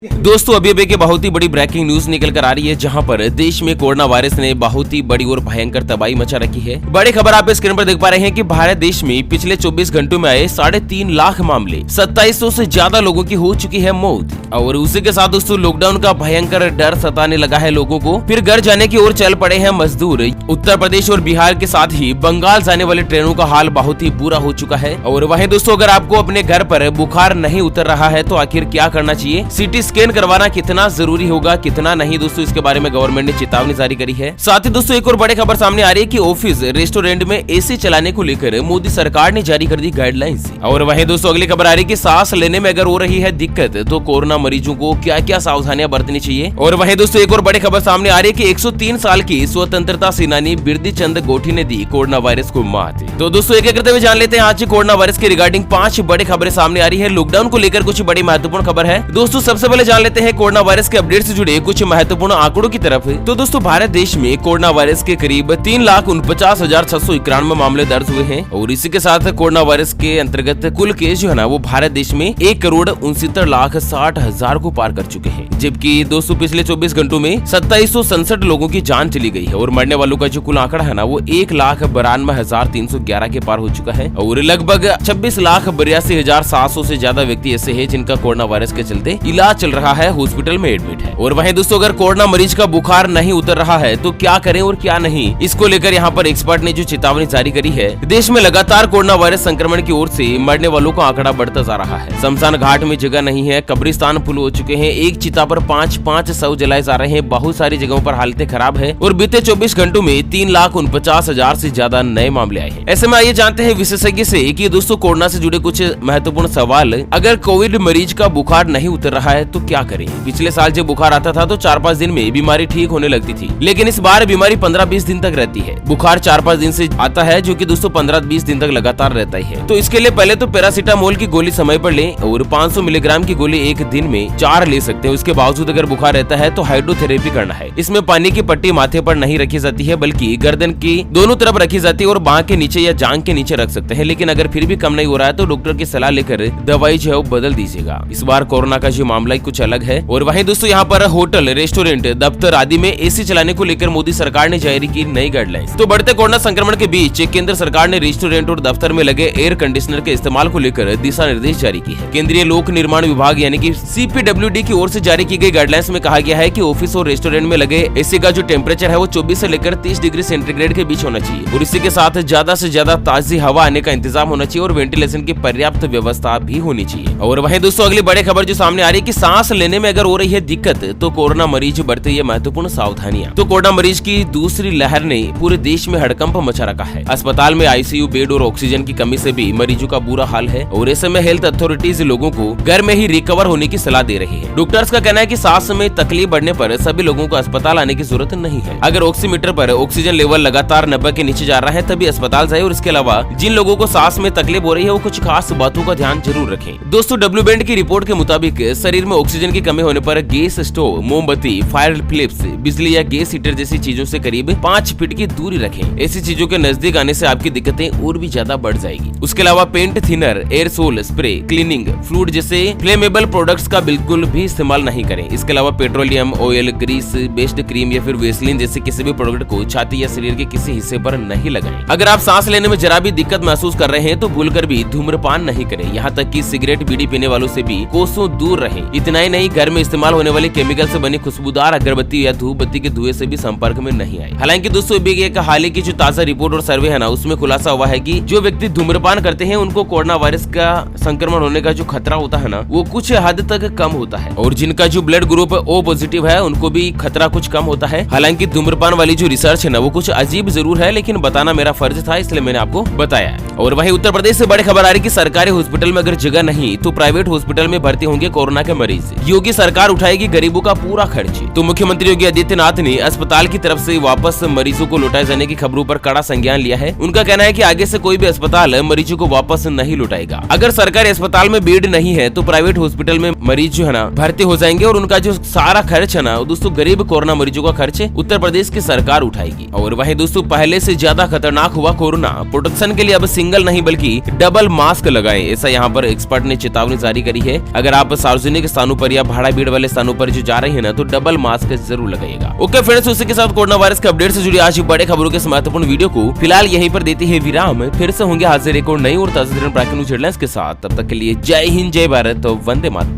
दोस्तों अभी अभी के बहुत ही बड़ी ब्रेकिंग न्यूज निकल कर आ रही है, जहां पर देश में कोरोना वायरस ने बहुत ही बड़ी और भयंकर तबाही मचा रखी है। बड़ी खबर आप स्क्रीन पर देख पा रहे हैं कि भारत देश में पिछले 24 घंटों में आए 3.5 लाख मामले, 2700 से ज्यादा लोगों की हो चुकी है मौत। और उसी के साथ दोस्तों लॉकडाउन का भयंकर डर सताने लगा है लोगों को। फिर घर जाने की ओर चल पड़े हैं मजदूर। उत्तर प्रदेश और बिहार के साथ ही बंगाल जाने वाली ट्रेनों का हाल बहुत ही बुरा हो चुका है। और वहीं दोस्तों अगर आपको अपने घर पर बुखार नहीं उतर रहा है तो आखिर क्या करना चाहिए, सीटी स्कैन करवाना कितना जरूरी होगा कितना नहीं, दोस्तों इसके बारे में गवर्नमेंट ने चेतावनी जारी करी है। साथ ही दोस्तों एक और बड़ी खबर सामने आ रही है कि ऑफिस रेस्टोरेंट में एसी चलाने को लेकर मोदी सरकार ने जारी कर दी गाइडलाइंस। और वहीं दोस्तों अगली खबर आ रही है कि सांस लेने में अगर हो रही है दिक्कत तो कोरोना मरीजों को क्या क्या सावधानियां बरतनी चाहिए। और वहीं दोस्तों एक और बड़ी खबर सामने आ रही है कि 103 साल की स्वतंत्रता सेनानी बिरदी चंद गोठी ने दी कोरोना वायरस को मात। तो दोस्तों एक करते हुए जान लेते हैं आज कोरोना वायरस के रिगार्डिंग 5 बड़ी खबरें सामने आ रही है। लॉकडाउन को लेकर कुछ बड़ी महत्वपूर्ण खबर है। दोस्तों सबसे पहले जान लेते हैं कोरोना वायरस के अपडेट से जुड़े कुछ महत्वपूर्ण आंकड़ों की तरफ। तो दोस्तों भारत देश में कोरोना वायरस के करीब 3,49,691 मामले दर्ज हुए हैं। और इसी के साथ कोरोना वायरस के अंतर्गत कुल केस जो है ना वो भारत देश में 1,69,60,000 को पार कर चुके हैं। जबकि दोस्तों पिछले 24 घंटों में 2767 लोगों की जान चली गई है। और मरने वालों का जो कुल आंकड़ा है ना वो 1,92,311 के पार हो चुका है। और लगभग 26,82,700 से ज्यादा व्यक्ति ऐसे हैं जिनका कोरोना वायरस के चलते इलाज चल रहा है, हॉस्पिटल में एडमिट है। और वहीं दोस्तों अगर कोरोना मरीज का बुखार नहीं उतर रहा है तो क्या करें और क्या नहीं, इसको लेकर यहाँ पर एक्सपर्ट ने जो चेतावनी जारी करी है। देश में लगातार कोरोना वायरस संक्रमण की ओर से मरने वालों का आंकड़ा बढ़ता जा रहा है। शमशान घाट में जगह नहीं है, कब्रिस्तान फुल हो चुके हैं, एक चिता पर 5-5 शव जलाए जा रहे हैं, बहुत सारी जगहों पर हालतें खराब है। और बीते 24 घंटों में 3,49,000 से ज्यादा नए मामले आए हैं। ऐसे में आइए जानते हैं विशेषज्ञ से कि दोस्तों कोरोना से जुड़े कुछ महत्वपूर्ण सवाल। अगर कोविड मरीज का बुखार नहीं उतर रहा है तो क्या करें। पिछले साल जब बुखार आता था तो 4-5 दिन में बीमारी ठीक होने लगती थी, लेकिन इस बार बीमारी 15-20 दिन तक रहती है। बुखार 4-5 दिन से आता है जो कि दोस्तों 15-20 दिन तक लगातार रहता ही है। तो इसके लिए पहले तो पैरासीटामोल की गोली समय पर लें और 500 मिलीग्राम की गोली एक दिन में 4 ले सकते हैं। उसके बावजूद अगर बुखार रहता है तो हाइड्रोथेरेपी करना है। इसमें पानी की पट्टी माथे पर नहीं रखी जाती है बल्कि गर्दन की दोनों तरफ रखी जाती है और बांह के नीचे या जांघ के नीचे रख सकते हैं। लेकिन अगर फिर भी कम नहीं हो रहा है तो डॉक्टर की सलाह लेकर दवाई जो है वो बदल दीजिएगा। इस बार कोरोना का जो मामला कुछ अलग है। और वहीं दोस्तों यहाँ पर होटल, रेस्टोरेंट, दफ्तर आदि में एसी चलाने को लेकर मोदी सरकार ने जारी की नई गाइडलाइंस। तो बढ़ते कोरोना संक्रमण के बीच केंद्र सरकार ने रेस्टोरेंट और दफ्तर में लगे एयर कंडीशनर के इस्तेमाल को लेकर दिशा निर्देश जारी की है। केंद्रीय लोक निर्माण विभाग यानी कि CPWD की ओर से जारी की गई गाइडलाइंस में कहा गया है कि ऑफिस और रेस्टोरेंट में लगे एसी का जो टेम्परेचर है वो 24 से लेकर 30 डिग्री सेंटीग्रेड के बीच होना चाहिए। और इसी के साथ ज्यादा से ज्यादा ताजी हवा आने का इंतजाम होना चाहिए और वेंटिलेशन की पर्याप्त व्यवस्था भी होनी चाहिए। और वहीं दोस्तों अगली बड़ी खबर जो सामने आ रही है कि सांस लेने में अगर हो रही है दिक्कत तो कोरोना मरीज बरते ये महत्वपूर्ण सावधानियां। तो कोरोना मरीज की दूसरी लहर ने पूरे देश में हड़कंप मचा रखा है। अस्पताल में ICU बेड और ऑक्सीजन की कमी से भी मरीजों का बुरा हाल है। और ऐसे में हेल्थ अथॉरिटीज लोगों को घर में ही रिकवर होने की सलाह दे रही है। डॉक्टर्स का कहना है कि सांस में तकलीफ बढ़ने पर सभी लोगों को अस्पताल आने की जरूरत नहीं है। अगर ऑक्सीमीटर पर ऑक्सीजन लेवल लगातार 90 के नीचे जा रहा है तभी अस्पताल जाए। और इसके अलावा जिन लोगों को सांस में तकलीफ हो रही है वो कुछ खास बातों का ध्यान जरूर रखें। दोस्तों WBAND की रिपोर्ट के मुताबिक शरीर में ऑक्सीजन की कमी होने पर गैस स्टोव, मोमबत्ती, फायर फिलिप्स, बिजली या गैस हीटर जैसी चीजों से करीब 5 फीट की दूरी रखें। ऐसी चीजों के नजदीक आने से आपकी दिक्कतें और भी ज्यादा बढ़ जाएगी। उसके अलावा paint thinner, aerosol spray, cleaning fluid जैसे फ्लेमेबल प्रोडक्ट्स का बिल्कुल भी इस्तेमाल नहीं करें। इसके अलावा petroleum oil, grease based cream या फिर वेसलिन जैसे किसी भी प्रोडक्ट को छाती या शरीर के किसी हिस्से पर नहीं लगाएं। अगर आप सांस लेने में जरा भी दिक्कत महसूस कर रहे हैं तो भूलकर भी धूम्रपान नहीं करें। यहाँ तक कि सिगरेट बीड़ी पीने वालों से भी कोसों दूर रहें। इतना ही नहीं, घर में इस्तेमाल होने वाले केमिकल से बनी खुशबूदार अगरबत्ती या धूप बत्ती के धुएं से भी संपर्क में नहीं आए। हालांकि दोस्तों हाल ही की जो ताजा रिपोर्ट और सर्वे है ना उसमें खुलासा हुआ है कि जो व्यक्ति धूम्रपान करते हैं उनको कोरोना वायरस का संक्रमण होने का जो खतरा होता है ना वो कुछ हद तक कम होता है। और जिनका जो ब्लड ग्रुप O पॉजिटिव है उनको भी खतरा कुछ कम होता है। हालांकि धूम्रपान वाली जो रिसर्च है ना वो कुछ अजीब जरूर है, लेकिन बताना मेरा फर्ज था इसलिए मैंने आपको बताया। और वहीं उत्तर प्रदेश से बड़ी खबर आ रही कि सरकारी हॉस्पिटल में अगर जगह नहीं तो प्राइवेट हॉस्पिटल में भर्ती होंगे कोरोना के मरीज। योगी सरकार उठाएगी गरीबों का पूरा खर्च। तो मुख्यमंत्री योगी आदित्यनाथ ने अस्पताल की तरफ से वापस मरीजों को लौटाए जाने की खबरों पर कड़ा संज्ञान लिया है। उनका कहना है कि आगे से कोई भी अस्पताल मरीजों को वापस नहीं लौटाएगा। अगर सरकारी अस्पताल में बेड नहीं है तो प्राइवेट हॉस्पिटल में मरीज जो है ना भर्ती हो जाएंगे और उनका जो सारा खर्च है ना दोस्तों गरीब कोरोना मरीजों का खर्च उत्तर प्रदेश की सरकार उठाएगी। और वहीं दोस्तों पहले से ज्यादा खतरनाक हुआ कोरोना। प्रोटेक्शन के लिए अब सिंगल नहीं बल्कि डबल मास्क लगाएं, ऐसा यहाँ पर एक्सपर्ट ने चेतावनी जारी करी है। अगर आप सार्वजनिक स्थानों स्थानों पर या भाड़ा भीड़ वाले स्थानों पर जो जा रहे हैं ना, तो डबल मास्क जरूर लगाइएगा। ओके फ्रेंड्स, उसी के साथ कोरोना वायरस के अपडेट से जुड़ी आज बड़े खबरों के महत्वपूर्ण वीडियो को फिलहाल यहीं पर देते हैं विराम। फिर से होंगे हाजिर एक और नई और ताजा हेडलाइंस के साथ। तब तक के लिए जय हिंद, जय भारत, वंदे मातरम।